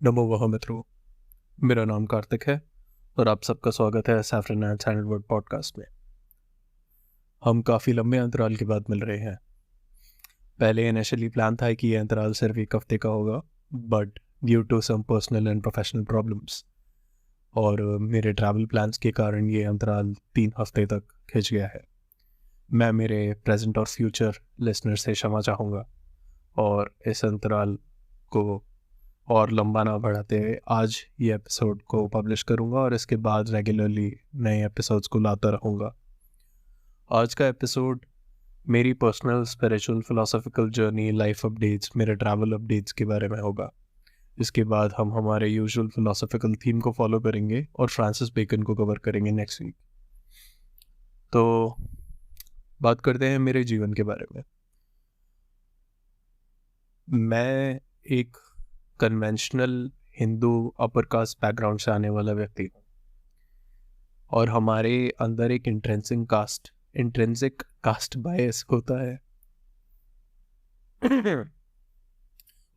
नमो वह मित्रों। मेरा नाम कार्तिक है और आप सबका स्वागत है सैफरन एंड सैंडलवुड पॉडकास्ट में। हम काफ़ी लंबे अंतराल के बाद मिल रहे हैं। पहले इनिशियली प्लान था कि यह अंतराल सिर्फ एक हफ्ते का होगा, but due to some personal and professional problems और मेरे ट्रैवल प्लान्स के कारण ये अंतराल 3 हफ्ते तक खिंच गया है। मैं मेरे प्रेजेंट और फ्यूचर लिसनर से क्षमा चाहूँगा और इस अंतराल को और लंबा ना बढ़ाते हुए आज ये एपिसोड को पब्लिश करूँगा और इसके बाद रेगुलरली नए एपिसोड्स को लाता रहूँगा। आज का एपिसोड मेरी personal spiritual philosophical journey, life updates, मेरे ट्रैवल अपडेट्स के बारे में होगा। इसके बाद हम हमारे यूजुअल फिलोसॉफिकल थीम को फॉलो करेंगे और फ्रांसिस बेकन को कवर करेंगे नेक्स्ट वीक। तो बात करते हैं मेरे जीवन के बारे में। मैं एक conventional Hindu upper caste background से आने वाला व्यक्ति हूँ और हमारे अंदर एक इंट्रिंसिक कास्ट बायस होता है।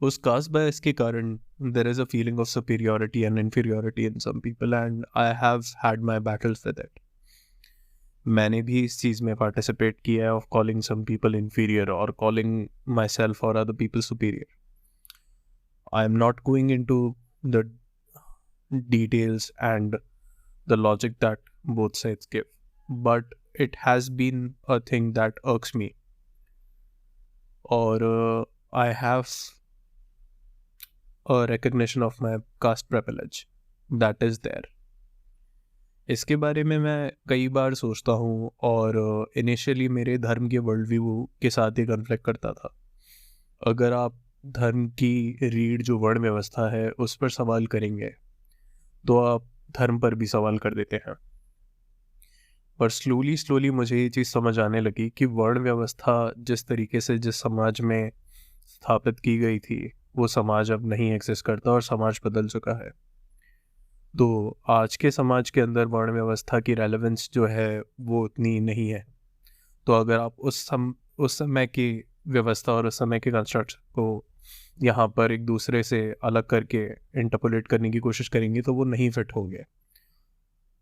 उस कास्ट बायस के कारण there is a feeling of superiority and inferiority in some people and I have had my battles with it. मैंने भी इस चीज़ में पार्टिसिपेट किया है of calling some people inferior और कॉलिंग माई सेल्फ और other people superior. I am not going into the details and the logic that both sides give, but it has been a thing that irks me, or I have a recognition of my caste privilege that is there. इसके बारे में मैं कई बार सोचता हूँ और initially मेरे धर्म के वर्ल्ड व्यू के साथ ही कन्फ्लिक्ट करता था। अगर आप धर्म की रीढ़ जो वर्ण व्यवस्था है उस पर सवाल करेंगे तो आप धर्म पर भी सवाल कर देते हैं। पर स्लोली मुझे ये चीज़ समझ आने लगी कि वर्ण व्यवस्था जिस तरीके से जिस समाज में स्थापित की गई थी वो समाज अब नहीं एग्जिस्ट करता और समाज बदल चुका है। तो आज के समाज के अंदर वर्ण व्यवस्था की रेलेवेंस जो है वो उतनी नहीं है। तो अगर आप उस समय की व्यवस्था और उस समय के कंस्ट्रक्ट को यहाँ पर एक दूसरे से अलग करके इंटरपोलेट करने की कोशिश करेंगे तो वो नहीं फिट होंगे।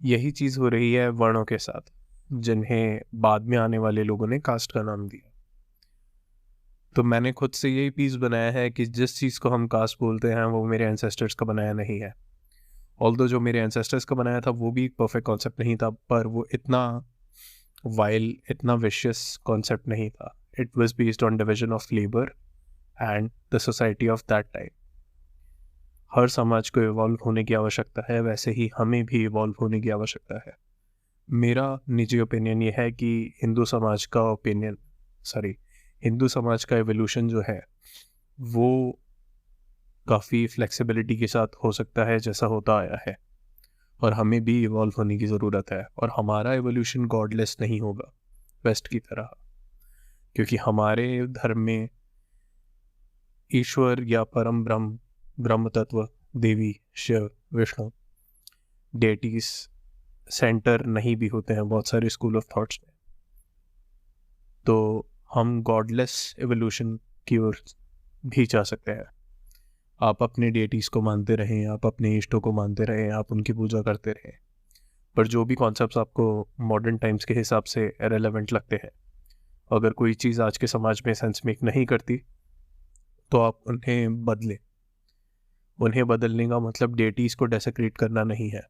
यही चीज़ हो रही है वर्णों के साथ, जिन्हें बाद में आने वाले लोगों ने कास्ट का नाम दिया। तो मैंने खुद से यही पीस बनाया है कि जिस चीज़ को हम कास्ट बोलते हैं वो मेरे एंसेस्टर्स का बनाया नहीं है। ऑल्दो जो मेरे एंसेस्टर्स का बनाया था वो भी एक परफेक्ट कॉन्सेप्ट नहीं था, पर वो इतना वाइल, इतना विशियस कॉन्सेप्ट नहीं था। It was based on division of labour and the society of that time. हर समाज को इवॉल्व होने की आवश्यकता है, वैसे ही हमें भी इवॉल्व होने की आवश्यकता है। मेरा निजी ओपिनियन ये है कि हिंदू समाज का एवोल्यूशन जो है वो काफ़ी फ्लेक्सिबिलिटी के साथ हो सकता है जैसा होता आया है, और हमें भी इवॉल्व होने की ज़रूरत है। और हमारा एवोल्यूशन गॉडलेस नहीं होगा वेस्ट की तरह, क्योंकि हमारे धर्म में ईश्वर या परम ब्रह्म तत्व, देवी, शिव, विष्णु, डेटीज सेंटर नहीं भी होते हैं बहुत सारे स्कूल ऑफ थॉट्स में। तो हम गॉडलेस एवोल्यूशन की ओर भी जा सकते हैं। आप अपने डेटीज को मानते रहें, आप अपने इष्टों को मानते रहें, आप उनकी पूजा करते रहें, पर जो भी कॉन्सेप्ट्स आपको मॉडर्न टाइम्स के हिसाब से रेलेवेंट लगते हैं, अगर कोई चीज़ आज के समाज में सेंस मेक नहीं करती तो आप उन्हें बदलें। उन्हें बदलने का मतलब डेटीज़ को डेसेक्रेट करना नहीं है,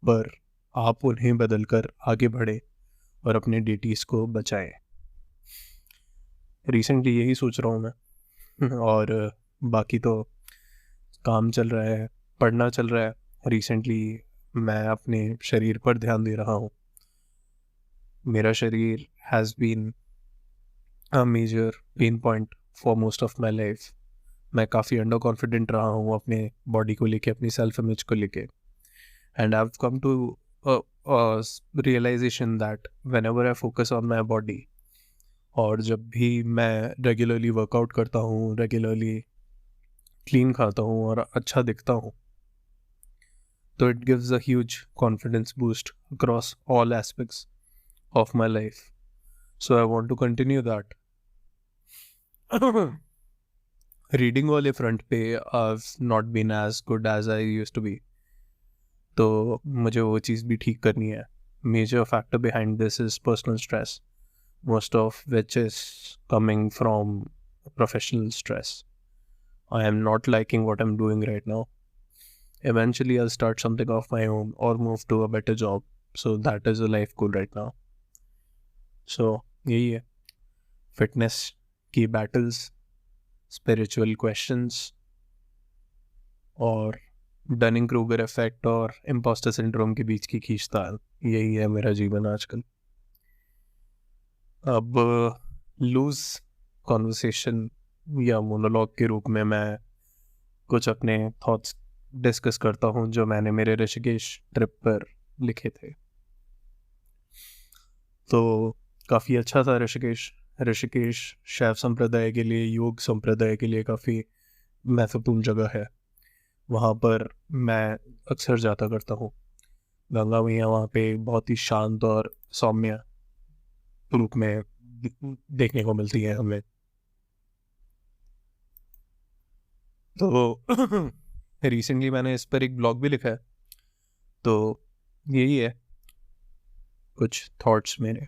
पर आप उन्हें बदलकर आगे बढ़े और अपने डेटीज़ को बचाएं। रिसेंटली यही सोच रहा हूँ मैं और बाकी तो काम चल रहा है, पढ़ना चल रहा है। रिसेंटली मैं अपने शरीर पर ध्यान दे रहा हूँ। मेरा शरीर has been a major pain point for most of my life. मैं काफ़ी अंडर कॉन्फिडेंट रहा हूँ अपने बॉडी को लेके, अपनी सेल्फ इमेज को लेके, and I have come to realization that whenever I focus on my body, और जब भी मैं रेगुलरली वर्कआउट करता हूँ, रेगुलरली क्लीन खाता हूँ और अच्छा दिखता हूँ, तो it gives a huge confidence boost across all aspects of my life. So I want to continue that. Reading वाले फ्रंट पे I not been as good as I use to be, तो मुझे वो चीज़ भी ठीक करनी है. Major factor behind this is personal stress, most of which is coming from professional stress. I am not liking what I'm doing right now. Eventually, I'll start something of my own or move to a better job. So that is a life goal right now. So यही है, fitness की battles, spiritual questions, और Dunning Kruger effect और impostor syndrome के बीच की खींचतान. यही है मेरा जीवन आजकल. अब लूज कॉन्वर्सेशन या मोनोलॉग के रूप में मैं कुछ अपने थॉट्स डिस्कस करता हूँ जो मैंने मेरे ऋषिकेश ट्रिप पर लिखे थे. तो काफ़ी अच्छा था ऋषिकेश. ऋषिकेश शैव संप्रदाय के लिए, योग संप्रदाय के लिए काफ़ी महत्वपूर्ण जगह है. वहाँ पर मैं अक्सर जाता करता हूँ. गंगा मैया वहाँ पे बहुत ही शांत और सौम्य रूप में देखने को मिलती है हमें. तो रिसेंटली मैंने इस पर एक ब्लॉग भी लिखा है. तो यही है कुछ थॉट्स मेरे.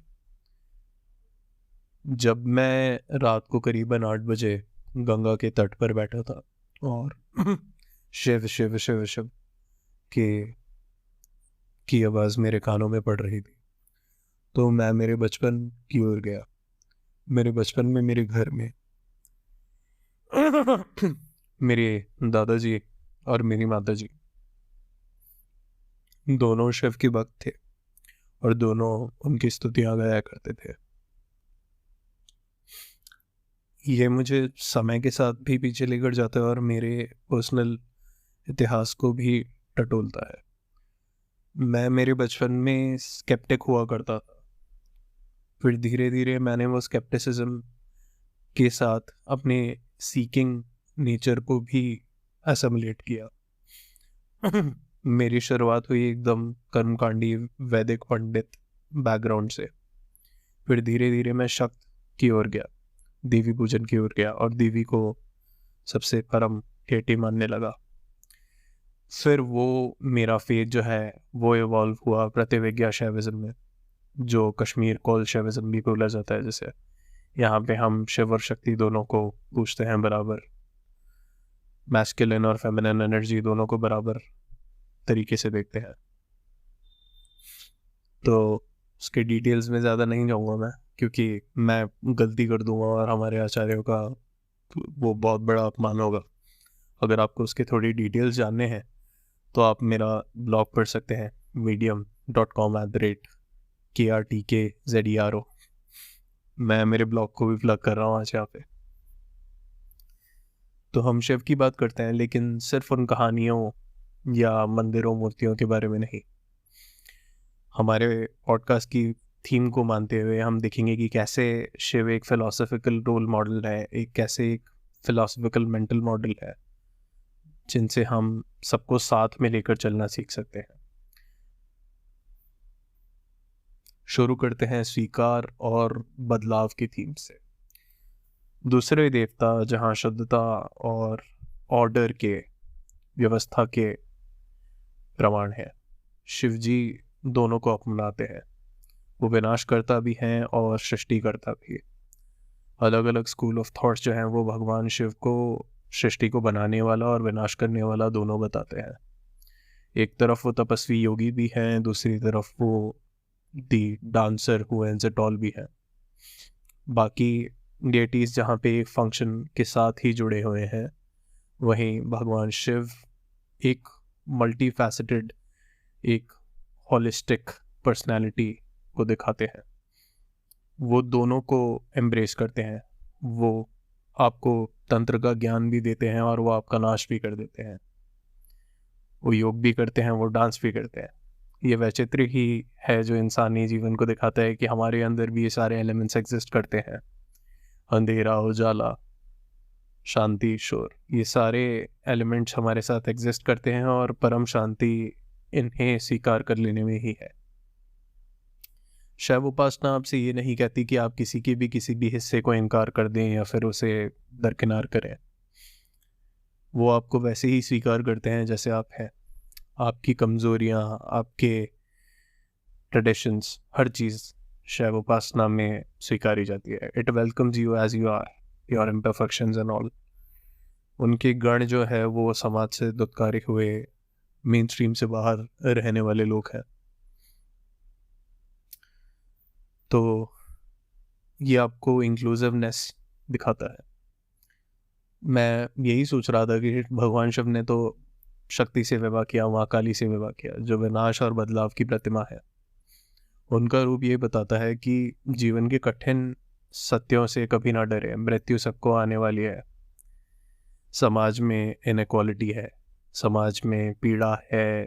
जब मैं रात को करीबन 8 बजे गंगा के तट पर बैठा था और शिव शिव शिव शिव की आवाज़ मेरे कानों में पड़ रही थी, तो मैं मेरे बचपन की ओर गया. मेरे बचपन में मेरे घर में मेरे दादाजी और मेरी माताजी दोनों शिव के भक्त थे और दोनों उनकी स्तुतियां गाया करते थे. ये मुझे समय के साथ भी पीछे लेकर जाता है और मेरे पर्सनल इतिहास को भी टटोलता है. मैं मेरे बचपन में स्केप्टिक हुआ करता था, फिर धीरे धीरे मैंने वो स्केप्टिसिज्म के साथ अपने सीकिंग नेचर को भी एसिमुलेट किया. मेरी शुरुआत हुई एकदम कर्मकांडी वैदिक पंडित बैकग्राउंड से. फिर धीरे धीरे मैं शक्ति की ओर गया, देवी पूजन की ओर गया और देवी को सबसे परम डेटी मानने लगा. फिर वो मेरा फेथ जो है वो इवॉल्व हुआ प्रतिविज्ञा शैविज्म में, जो कश्मीर कोल शैविज्म भी बोला जाता है. जैसे यहाँ पे हम शिव और शक्ति दोनों को पूछते हैं बराबर, मैस्कुलिन और फेमिनिन एनर्जी दोनों को बराबर तरीके से देखते हैं. तो उसके डिटेल्स में ज़्यादा नहीं जाऊँगा मैं, क्योंकि मैं गलती कर दूंगा और हमारे आचार्यों का वो बहुत बड़ा अपमान होगा. अगर आपको उसके थोड़ी डिटेल्स जानने हैं तो आप मेरा ब्लॉग पढ़ सकते हैं, medium.com/KRTKZERO. मैं मेरे ब्लॉग को भी प्लग कर रहा हूँ आज यहाँ पे. तो हम शिव की बात करते हैं, लेकिन सिर्फ उन कहानियों या मंदिरों मूर्तियों के बारे में नहीं. हमारे पॉडकास्ट की थीम को मानते हुए हम देखेंगे कि कैसे शिव एक फिलोसॉफिकल रोल मॉडल है, कैसे एक फिलोसॉफिकल मेंटल मॉडल है जिनसे हम सबको साथ में लेकर चलना सीख सकते हैं. शुरू करते हैं स्वीकार और बदलाव की थीम से. दूसरे देवता जहाँ शुद्धता और ऑर्डर के, व्यवस्था के प्रमाण है, शिवजी दोनों को अपनाते हैं. वो विनाशकर्ता भी हैं और सृष्टिकर्ता भी. अलग अलग स्कूल ऑफ थॉट्स जो हैं वो भगवान शिव को सृष्टि को बनाने वाला और विनाश करने वाला दोनों बताते हैं. एक तरफ वो तपस्वी योगी भी हैं, दूसरी तरफ वो the dancer who ends it all भी हैं. बाकी डेटीज जहाँ पे एक फंक्शन के साथ ही जुड़े हुए हैं, वहीं भगवान शिव एक मल्टी फैसेटेड, एक होलिस्टिक पर्सनालिटी को दिखाते हैं. वो दोनों को एम्ब्रेस करते हैं. वो आपको तंत्र का ज्ञान भी देते हैं और वो आपका नाश भी कर देते हैं. वो योग भी करते हैं, वो डांस भी करते हैं. ये वैचित्र ही है जो इंसानी जीवन को दिखाता है कि हमारे अंदर भी ये सारे एलिमेंट्स एग्जिस्ट करते हैं. अंधेरा, उजाला, शांति, शोर, ये सारे एलिमेंट्स हमारे साथ एग्जिस्ट करते हैं और परम शांति इन्हें स्वीकार कर लेने में ही है. शैव उपासना आपसे ये नहीं कहती कि आप किसी भी हिस्से को इनकार कर दें या फिर उसे दरकिनार करें. वो आपको वैसे ही स्वीकार करते हैं जैसे आप हैं। आपकी कमज़ोरियाँ, आपके ट्रेडिशंस, हर चीज़ शैव उपासना में स्वीकारी जाती है। It welcomes you as you are, your imperfections and all. उनके गण जो है वो समाज से दुत्कारी हुए मेन स्ट्रीम से बाहर रहने वाले लोग हैं। तो ये आपको इंक्लूसिवनेस दिखाता है। मैं यही सोच रहा था कि भगवान शिव ने तो शक्ति से विवाह किया, माँ काली से विवाह किया, जो विनाश और बदलाव की प्रतिमा है। उनका रूप ये बताता है कि जीवन के कठिन सत्यों से कभी ना डरे, मृत्यु सबको आने वाली है। समाज में इनइक्वालिटी है, समाज में पीड़ा है,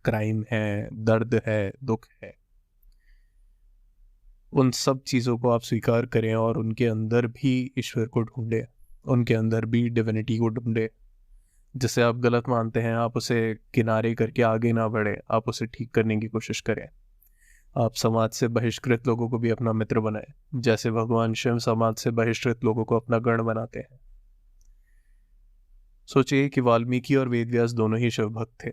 क्राइम है, दर्द है, दुख है। उन सब चीज़ों को आप स्वीकार करें और उनके अंदर भी ईश्वर को ढूंढें, उनके अंदर भी डिविनिटी को ढूंढें। जिसे आप गलत मानते हैं, आप उसे किनारे करके आगे ना बढ़े, आप उसे ठीक करने की कोशिश करें। आप समाज से बहिष्कृत लोगों को भी अपना मित्र बनाएं, जैसे भगवान शिव समाज से बहिष्कृत लोगों को अपना गण बनाते हैं। सोचिए कि वाल्मीकि और वेदव्यास दोनों ही शिव भक्त थे।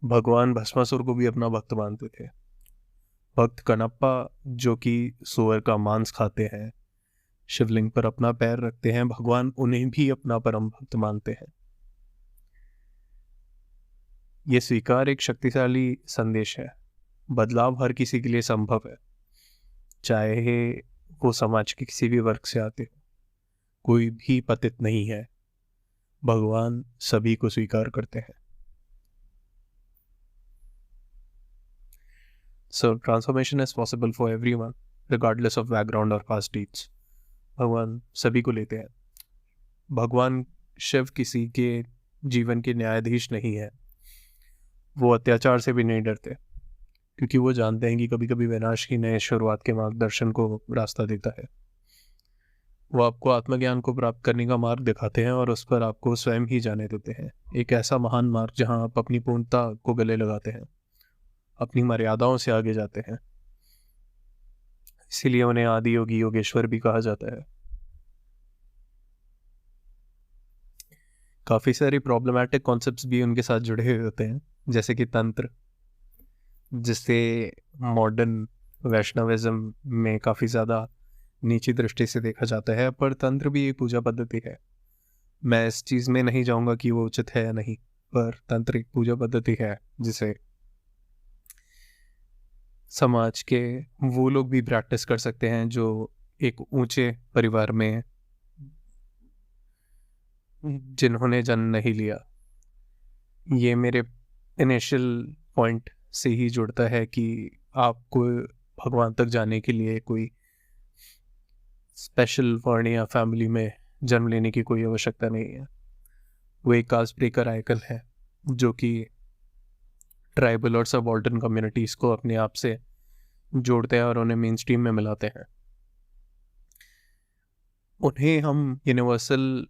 भगवान भस्मासुर को भी अपना भक्त मानते थे। भक्त कणप्पा, जो कि सुअर का मांस खाते हैं, शिवलिंग पर अपना पैर रखते हैं, भगवान उन्हें भी अपना परम भक्त मानते हैं। ये स्वीकार एक शक्तिशाली संदेश है। बदलाव हर किसी के लिए संभव है, चाहे वो समाज के किसी भी वर्ग से आते हो। कोई भी पतित नहीं है, भगवान सभी को स्वीकार करते हैं। So transformation is possible for everyone, regardless of background or past deeds. भगवान सभी को लेते हैं। भगवान शिव किसी के जीवन के न्यायाधीश नहीं है। वो अत्याचार से भी नहीं डरते, क्योंकि वो जानते हैं कि कभी कभी विनाश ही नए शुरुआत के मार्गदर्शन को रास्ता देता है। वो आपको आत्मज्ञान को प्राप्त करने का मार्ग दिखाते हैं और उस पर आपको स्वयं ही जाने देते हैं। एक ऐसा महान मार्ग जहां आप अपनी पूर्णता को गले लगाते हैं, अपनी मर्यादाओं से आगे जाते हैं। इसीलिए उन्हें आदि योगी, योगेश्वर भी कहा जाता है। काफ़ी सारी प्रॉब्लमैटिक कॉन्सेप्ट्स भी उनके साथ जुड़े हुए होते हैं, जैसे कि तंत्र, जिससे मॉडर्न वैष्णविज्म में काफ़ी ज़्यादा नीची दृष्टि से देखा जाता है, पर तंत्र भी एक पूजा पद्धति है। मैं इस चीज़ में नहीं जाऊंगा कि वो उचित है या नहीं, पर तंत्र एक पूजा पद्धति है जिसे समाज के वो लोग भी प्रैक्टिस कर सकते हैं जो एक ऊंचे परिवार में जिन्होंने जन्म नहीं लिया। ये मेरे इनिशियल पॉइंट से ही जुड़ता है कि आपको भगवान तक जाने के लिए कोई स्पेशल वर्ण या फैमिली में जन्म लेने की कोई आवश्यकता नहीं है। वो एक कास्ट ब्रेकर आइकन है जो कि ट्राइबल और सबऑर्डिन कम्युनिटीज़ को अपने आप से जोड़ते हैं और उन्हें मेन स्ट्रीम में मिलाते हैं। उन्हें हम यूनिवर्सल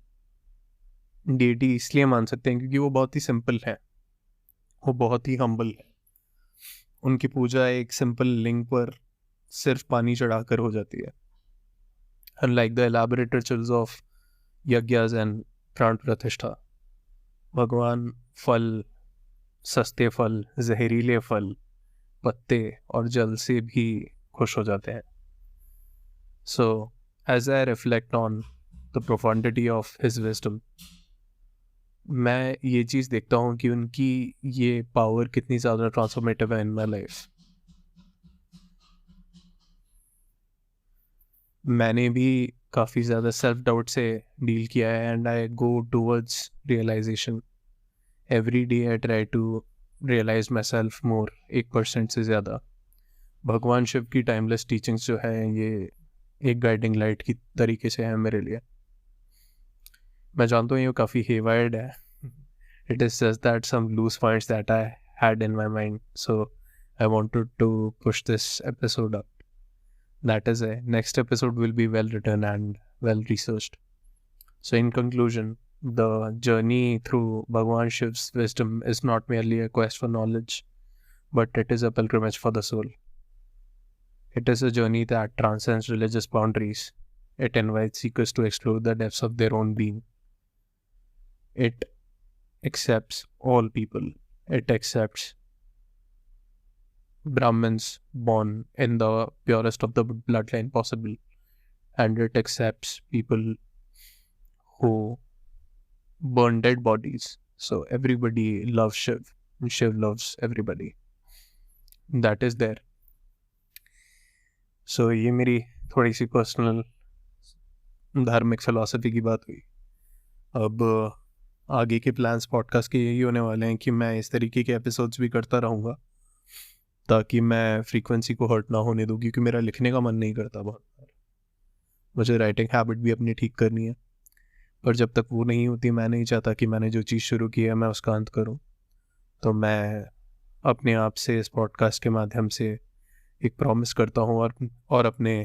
डीटी इसलिए मान सकते हैं क्योंकि वो बहुत ही सिंपल है, वो बहुत ही हम्बल है। उनकी पूजा एक सिंपल लिंग पर सिर्फ पानी चढ़ाकर हो जाती है, unlike the elaborate rituals of yajnas and Pran Pratishtha. भगवान फल, सस्ते फल, जहरीले फल, पत्ते और जल से भी खुश हो जाते हैं। So as I reflect on the profundity of his wisdom, मैं ये चीज़ देखता हूँ कि उनकी ये पावर कितनी ज़्यादा ट्रांसफॉर्मेटिव है इन माई लाइफ। मैंने भी काफ़ी ज़्यादा सेल्फ डाउट से डील किया है and I go towards realization every day. I try to realize myself more, 1% से ज़्यादा। भगवान शिव की टाइमलेस टीचिंग्स जो है ये एक गाइडिंग लाइट की तरीके से है मेरे लिए। मैं जानता हूँ ये काफ़ी हेवायर्ड है, it is just that some loose points that I had in my mind, so I wanted to push this episode up. That is, a next episode will be well written and well researched. So in conclusion, the journey through Bhagwan Shiv's wisdom is not merely a quest for knowledge, but it is a pilgrimage for the soul. It is a journey that transcends religious boundaries, It invites seekers to explore the depths of their own being. It accepts all people. It accepts Brahmins born in the purest of the bloodline possible. And it accepts people who burn dead bodies. So everybody loves Shiv. Shiv loves everybody. That is there. So ये मेरी थोड़ी सी personal धार्मिक philosophy की बात हुई. अब आगे के प्लान्स पॉडकास्ट के यही होने वाले हैं कि मैं इस तरीके के एपिसोड्स भी करता रहूँगा ताकि मैं फ्रीक्वेंसी को हर्ट ना होने दूँ, क्योंकि मेरा लिखने का मन नहीं करता बहुत बार. मुझे राइटिंग हैबिट भी अपनी ठीक करनी है, पर जब तक वो नहीं होती मैं नहीं चाहता कि मैंने जो चीज़ शुरू की है मैं उसका अंत करूँ. तो मैं अपने आप से इस पॉडकास्ट के माध्यम से एक प्रॉमिस करता हूँ और अपने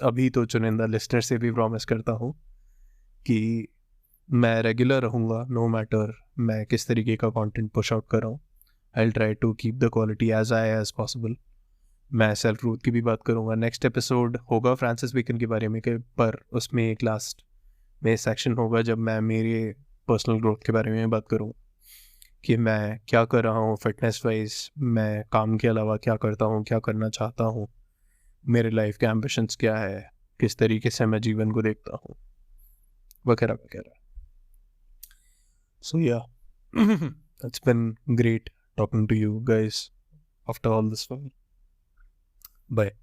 अभी तो चुनिंदा लिस्नर से भी प्रॉमिस करता हूँ कि मैं रेगुलर रहूँगा, नो मैटर मैं किस तरीके का कंटेंट पुश आउट कर रहा हूँ. I will try to keep the quality as high as possible. मैं सेल्फ ग्रोथ की भी बात करूँगा. नेक्स्ट एपिसोड होगा फ्रांसिस बेकन के बारे में, पर उसमें एक लास्ट में सेक्शन होगा जब मैं मेरे पर्सनल ग्रोथ के बारे में बात करूँगा कि मैं क्या कर रहा हूँ फिटनेस वाइज, मैं काम के अलावा क्या करता हूँ, क्या करना चाहता हूँ, मेरे लाइफ के एम्बिशंस क्या है, किस तरीके से मैं जीवन को देखता हूँ, वगैरह वगैरह. So yeah, it's been great talking to you guys after all this while. Bye.